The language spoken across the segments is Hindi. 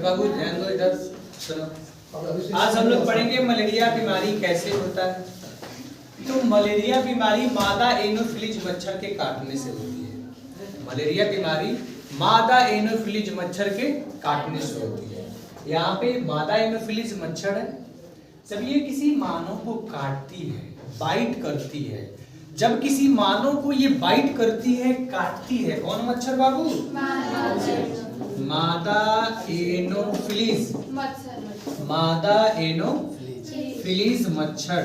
बाबू ध्यान दो इधर सुनो। आज हम लोग पढ़ेंगे मलेरिया बीमारी कैसे होता है। तो मलेरिया बीमारी मादा एनोफिलीज मच्छर के काटने से होती है। मलेरिया बीमारी मादा एनोफिलीज मच्छर के काटने से होती है। यहाँ पे मादा एनोफिलीज मच्छर है। जब ये किसी मानव को काटती है, बाइट करती है, जब किसी मानव को ये बाइट करती है, काटती है, कौन मच्छर बाबू? मादा एनोफिलीज। मादा एनोफिलीज मच्छर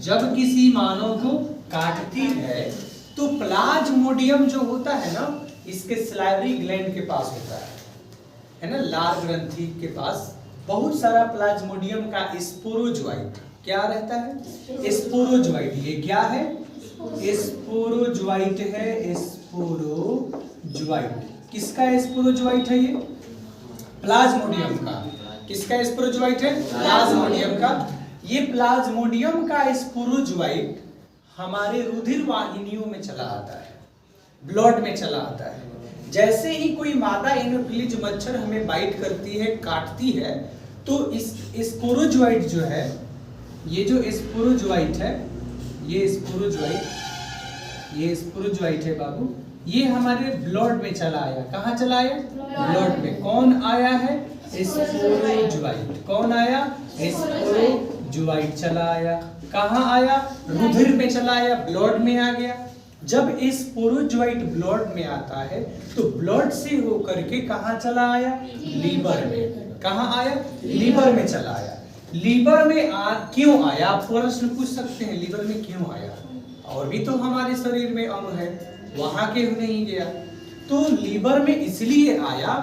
जब किसी मानव को काटती है तो प्लाज्मोडियम जो होता है ना, इसके सलाइवरी ग्लैंड के पास होता है ना, लार ग्रंथि के पास बहुत सारा प्लाज्मोडियम का स्पोरोजोइट क्या रहता है? स्पोरोजोइट। ये क्या है? स्पोरोजोइट है। स्पोरोजोइट किसका स्पोरोजोइट है? ये प्लाज्मोडियम का। किसका स्पोरोजोइट है? प्लाज्मोडियम का। ये प्लाज्मोडियम का स्पोरोजोइट हमारे रुधिर वाहिनियों में चला आता है, ब्लड में चला आता है। जैसे ही कोई मादा एनोफिलीज मच्छर हमें बाइट करती है, काटती है, तो इस स्पोरोजोइट जो है, ये जो स्पोरोजोइट है, ये स्पोरोजोइट है बाबू, ये हमारे ब्लड में चला आया। कहाँ चला आया? ब्लड में। कौन आया है? स्पोरोजोइट। कौन आया? स्पोरोजोइट चला आया। कहाँ आया? रुधिर में चला आया, ब्लड में आ गया। जब स्पोरोजोइट ब्लड में आता है तो ब्लड से होकर के कहाँ चला आया? लीवर में। कहाँ आया? लीवर में चला आया। लीवर में क्यों आया? आप प्रश्न पूछ सकते हैं, लीवर में क्यों आया? और भी तो हमारे शरीर में अंग है, वहां क्यों नहीं गया? तो लीवर में इसलिए आया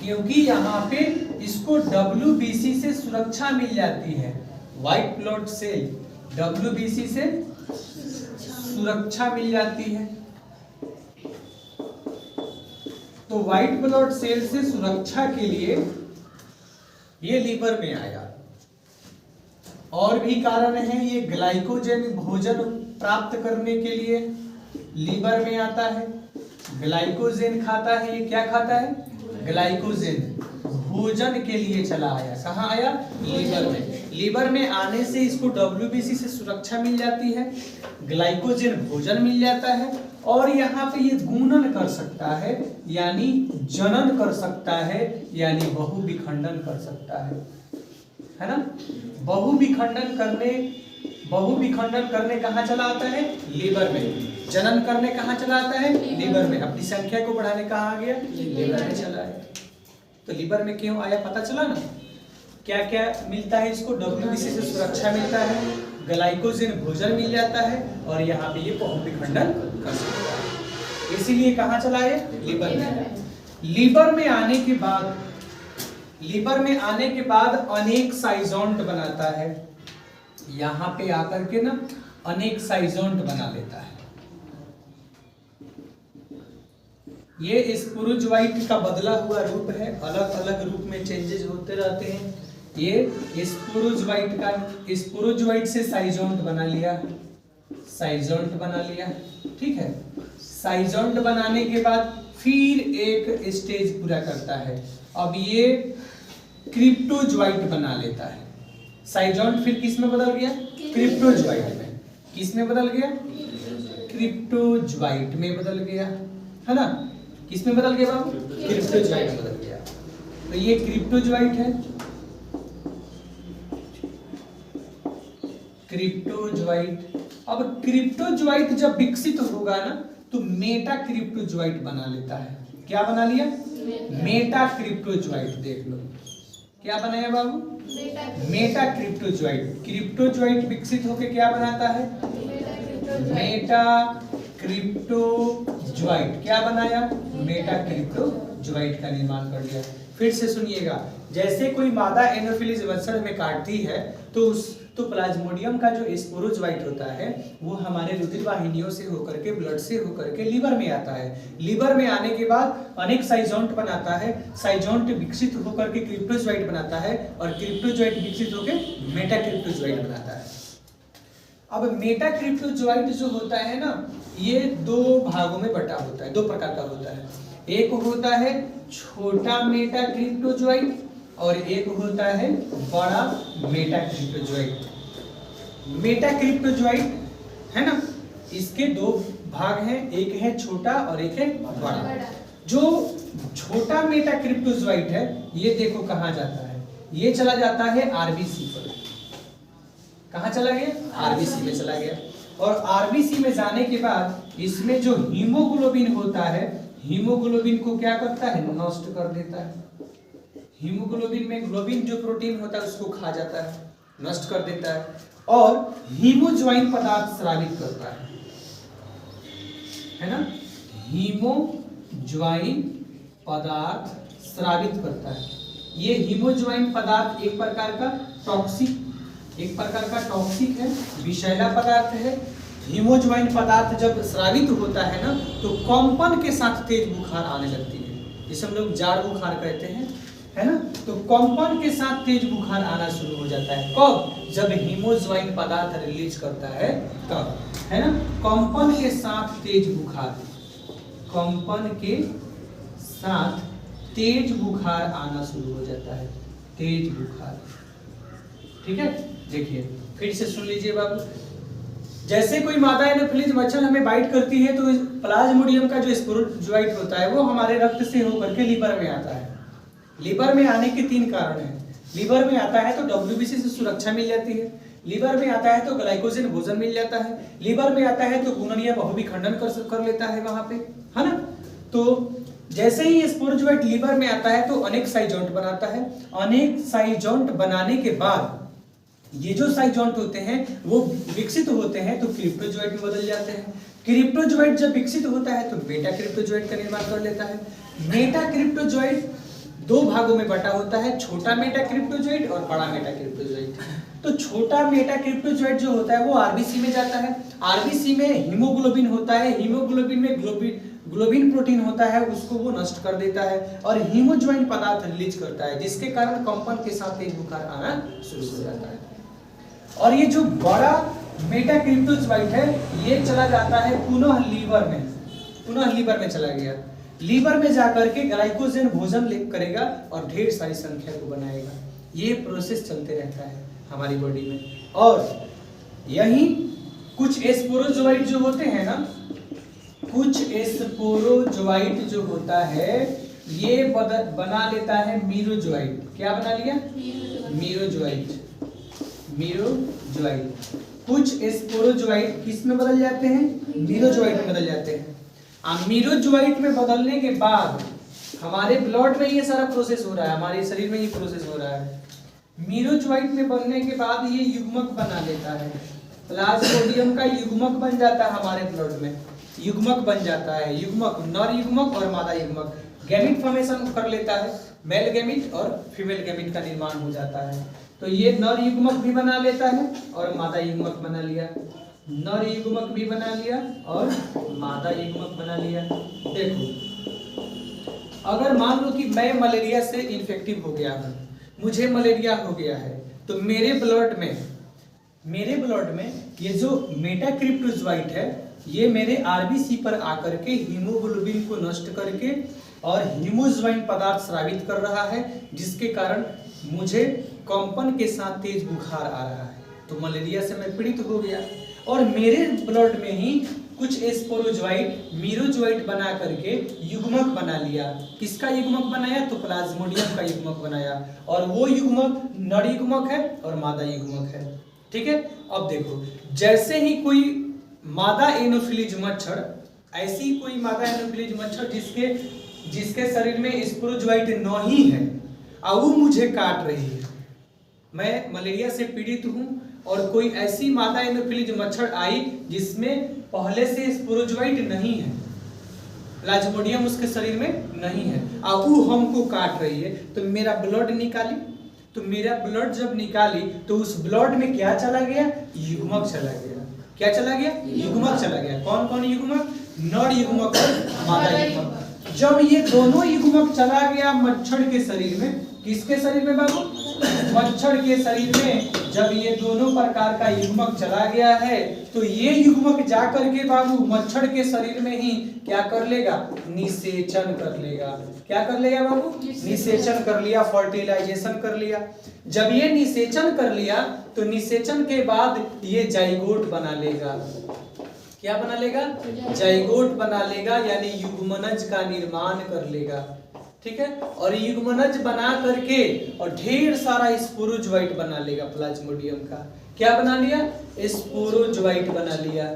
क्योंकि यहाँ पे इसको WBC से सुरक्षा मिल जाती है। व्हाइट ब्लड सेल WBC से सुरक्षा मिल जाती है। तो व्हाइट ब्लड सेल से सुरक्षा के लिए ये लीवर में आया। और भी कारण है, ये ग्लाइकोजन भोजन प्राप्त करने के लिए लीवर में आता है। ग्लाइकोजन खाता है। ये क्या खाता है? ग्लाइकोजन भोजन के लिए चला आया। कहाँ आया? लीवर में। लीवर में आने से इसको WBC से सुरक्षा मिल जाती है, ग्लाइकोजन भोजन मिल जाता है, और यहाँ पे ये गुणन कर सकता है, यानी जनन कर सकता है, यानी बहुविखंडन कर सकता है ना। बहुविखंडन करने कहाँ चला आता है? लीवर में। जनन करने कहाँ चला आता है? लीवर में। अपनी संख्या को बढ़ाने कहाँ आ गया? लीवर में चला आया। तो लीवर में क्यों आया पता चला ना। क्या क्या मिलता है इसको? WBC से सुरक्षा मिलता है, ग्लाइकोजन भोजन मिल जाता है, और यहाँ पे ये बहुविखंडन कर सकता है। इसीलिए कहाँ चला है? लीवर में। लीवर में आने के बाद अनेक साइजोंट बनाता है। यहाँ पे आकर के ना अनेक साइजोंट बना लेता है। ये स्पोरोजोइट का बदला हुआ रूप है, अलग अलग रूप में चेंजेस होते रहते हैं। ये स्पोरोजोइट से साइजोंट बना लिया, ठीक है। साइजोंट बनाने के बाद फिर एक स्टेज पूरा करता है। अब ये क्रिप्टोजोइट बना लेता है। साइजोंट फिर किस में बदल गया? क्रिप्टोजोइट में। किस में बदल गया? क्रिप्टोजोइट में बदल गया, है ना। किस में बदल गया बाबू? क्रिप्टोजोइट में बदल गया। तो ये क्रिप्टोजोइट है। क्रिप्टोजोइट। अब क्रिप्टोजोइट जब विकसित होगा ना तो मेटा क्रिप्टोजोइट बना लेता है। क्या बना लिया? Meta cryptozoite. देख लो क्या बनाया बाबू? Meta cryptozoite. क्रिप्टोजोइट विकसित होकर क्या बनाता है? Meta cryptozoite. क्या बनाया? मेटा क्रिप्टोजोइट का निर्माण कर दिया। फिर से सुनिएगा, जैसे कोई मादा एनोफिलीज मच्छर में काटती है तो प्लाज्मोडियम का जो स्पोरोजोइट होता है वो हमारे रुधिर वाहिनियों से होकर के, ब्लड से होकर के लीवर में आता है। लीवर में आने के बाद अनेक साइजोंट बनाता है। साइजोंट विकसित होकर के क्रिप्टोजोइट बनाता है, और क्रिप्टोजोइट विकसित होकर मेटा क्रिप्टोजोइट बनाता है। अब मेटा क्रिप्टोजोइट जो होता है ना, ये दो भागों में बटा होता है, दो प्रकार का होता है। एक होता है छोटा मेटाक्रिप्टोजोइट और एक होता है बड़ा मेटाक्रिप्टोजोइट। मेटाक्रिप्टोजोइट है ना, इसके दो भाग हैं, एक है छोटा और एक है बड़ा। जो छोटा मेटाक्रिप्टोजोइट है ये देखो कहाँ जाता है, ये चला जाता है आरबीसी पर। कहाँ चला गया? आरबीसी में चला गया। और आरबीसी में जाने के बाद इसमें जो हीमोग्लोबिन होता है, हीमोग्लोबिन को क्या करता है? नष्ट कर देता है। हीमोग्लोबिन में ग्लोबिन जो प्रोटीन होता है उसको खा जाता है, नष्ट कर देता है और हीमोज्वाइन पदार्थ स्रावित करता है ना। हीमोज्वाइन पदार्थ स्रावित करता है। ये हीमोज्वाइन पदार्थ एक प्रकार का टॉक्सिक है, विषैला पदार्थ है। हीमोज्वाइन पदार्थ जब स्रावित होता है ना तो कंपन के साथ तेज बुखार आने लगती है, जिसे हम लोग जाड़ बुखार कहते हैं, है ना। तो कंपन के साथ तेज बुखार आना शुरू हो जाता है। कब? जब हीमोज्वाइन पदार्थ रिलीज करता है तब, है ना। कंपन के साथ तेज बुखार, कंपन के साथ तेज बुखार आना शुरू हो जाता है, तेज बुखार। ठीक है, देखिए फिर से सुन लीजिए बाबू। जैसे कोई मादा एनोफिलीज मच्छर हमें बाइट करती है तो प्लाज्मोडियम का जो स्पोरोजोइट होता है वो हमारे रक्त से होकर के लीवर में आता है। लीवर में आने के 3 कारण हैं। लीवर में आता है तो डब्ल्यूबीसी से सुरक्षा मिल जाती है, लीवर में आता है तो ग्लाइकोजन भोजन मिल जाता है, लीवर में आता है तो गुणनीय बहुविखंडन कर लेता है वहां पे, है ना। तो जैसे ही स्पोरोजोइट लीवर में आता है तो अनेक साइजोंट बनाता है। अनेक साइजोंट बनाने के बाद ये जो साइजोंट होते हैं वो विकसित होते हैं तो क्रिप्टोजोइट में बदल जाते हैं। क्रिप्टोजोइट जब विकसित होता है तो मेटाक्रिप्टोजोइट का निर्माण कर लेता है। मेटाक्रिप्टोजोइट 2 भागों में बटा होता है, छोटा मेटाक्रिप्टोजोइट और बड़ा मेटाक्रिप्टोजोइट। तो छोटा मेटाक्रिप्टोजोइट जो होता है वो आरबीसी में जाता है। आरबीसी में हीमोग्लोबिन होता है, हीमोग्लोबिन में ग्लोबिन प्रोटीन होता है, उसको वो नष्ट कर देता है और हीमोज्वाइन पदार्थ रिलीज करता है, जिसके कारण कंपन के साथ तेज बुखार आना शुरू हो जाता है। और ये जो बड़ा मेटाक्रिप्टोजोइट है ये चला जाता है पुनः लीवर में चला गया। लीवर में जाकर के ग्लाइकोजन भोजन करेगा और ढेर सारी संख्या को बनाएगा। ये प्रोसेस चलते रहता है हमारी बॉडी में। और यही कुछ स्पोरोजोइट जो होते हैं ना, कुछ स्पोरोजोइट जो होता है ये बना लेता है मीरोजोइट। क्या बना लिया? मीरोजोइट। कुछ स्पोरोजोइट किस में बदल जाते हैं? मीरोजोइट में बदल जाते हैं। मीरोजोइट में बदलने के बाद हमारे ब्लड में ये सारा प्रोसेस हो रहा है, हमारे शरीर में ये प्रोसेस हो रहा है। मीरोजोइट में बनने के बाद ये युग्मक बना लेता है, प्लाज्मोडियम का युग्मक बन जाता है हमारे ब्लड में, युग्मक बन जाता है। युग्मक, नर युग्मक और मादा युग्मक, गैमिट फॉर्मेशन कर लेता है, मेल गैमिट और फीमेल गैमिट का निर्माण हो जाता है। तो ये नर युग्मक भी बना लेता है और मादा युग्मक बना लिया, नर युग्मक भी बना लिया और मादा युग्मक बना लिया। देखो अगर मान लो कि मैं मलेरिया से इन्फेक्टिव हो गया हूँ, मुझे मलेरिया हो गया है, तो मेरे ब्लड में ये जो मेटाक्रिप्टोजोइट है ये मेरे आरबीसी पर आकर के हीमोग्लोबिन को नष्ट करके और हीमोज्वाइन पदार्थ स्रावित कर रहा है, जिसके कारण मुझे कंपन के साथ तेज बुखार आ रहा है। तो मलेरिया से मैं पीड़ित हो गया और मेरे ब्लड में ही कुछ स्पोरोजोइट मीरोजोइट बना करके युग्मक बना लिया। किसका युग्मक बनाया? तो प्लाज्मोडियम का युग्मक बनाया और वो युग्मक नर युग्मक है और मादा युग्मक है। ठीक है, अब देखो जैसे ही कोई मादा एनोफिलीज मच्छर, ऐसी कोई मादा एनोफिलीज मच्छर जिसके शरीर में स्पोरोजोइट नहीं है और वो मुझे काट रही है, मैं मलेरिया से पीड़ित हूँ और कोई ऐसी मादा एनोफिलीज मच्छर आई जिसमें पहले से स्पोरोजोइट नहीं है, प्लाज्मोडियम उसके शरीर में नहीं है और वो हमको काट रही है, तो मेरा ब्लड निकाली। तो मेरा ब्लड जब निकाली तो उस ब्लड में क्या चला गया? युग्मक चला गया। क्या चला गया? युग्मक चला गया। कौन कौन युग्मक? नर युग्मक और मादा युग्मक। जब ये दोनों युग्मक चला गया मच्छर के शरीर में, किसके शरीर में बाबू? मच्छर के शरीर में जब ये दोनों प्रकार का युग्मक चला गया है तो ये युग्मक जाकर के बाबू मच्छर के शरीर में ही क्या कर लेगा, निषेचन कर लेगा। क्या कर लेगा बाबू, निषेचन कर लिया, फर्टिलाइजेशन कर लिया। जब ये निषेचन कर लिया तो निषेचन के बाद ये जाइगोट बना लेगा। क्या बना लेगा, जाइगोट बना लेगा, यानी युग्मनज का निर्माण कर लेगा। ठीक है, और युग्मनज बना करके और ढेर सारा स्पोरोजोइट बना लेगा प्लाज्मोडियम का। क्या बना लिया, स्पोरोजोइट बना लिया,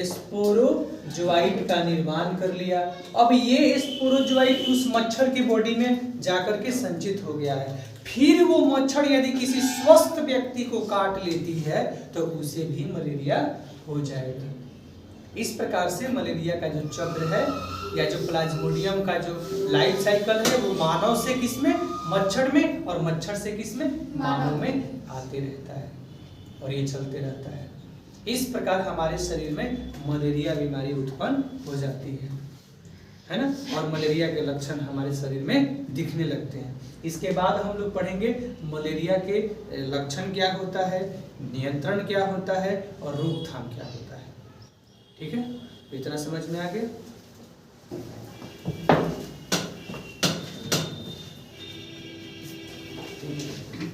स्पोरोजोइट का निर्माण कर लिया। अब ये स्पोरोजोइट उस मच्छर की बॉडी में जाकर के संचित हो गया है। फिर वो मच्छर यदि किसी स्वस्थ व्यक्ति को काट लेती है तो उसे भी मलेरिया हो जाएगा। इस प्रकार से मलेरिया का जो चक्र है या जो प्लाज्मोडियम का जो लाइफ साइकिल है वो मानव से किसमें, मच्छर में, और मच्छर से किसमें, मानव में आते रहता है और ये चलते रहता है। इस प्रकार हमारे शरीर में मलेरिया बीमारी उत्पन्न हो जाती है ना, और मलेरिया के लक्षण हमारे शरीर में दिखने लगते हैं। इसके बाद हम लोग पढ़ेंगे मलेरिया के लक्षण क्या होता है, नियंत्रण क्या होता है और रोकथाम क्या होता है। ठीक है, इतना समझ में आ गया। ठीक है।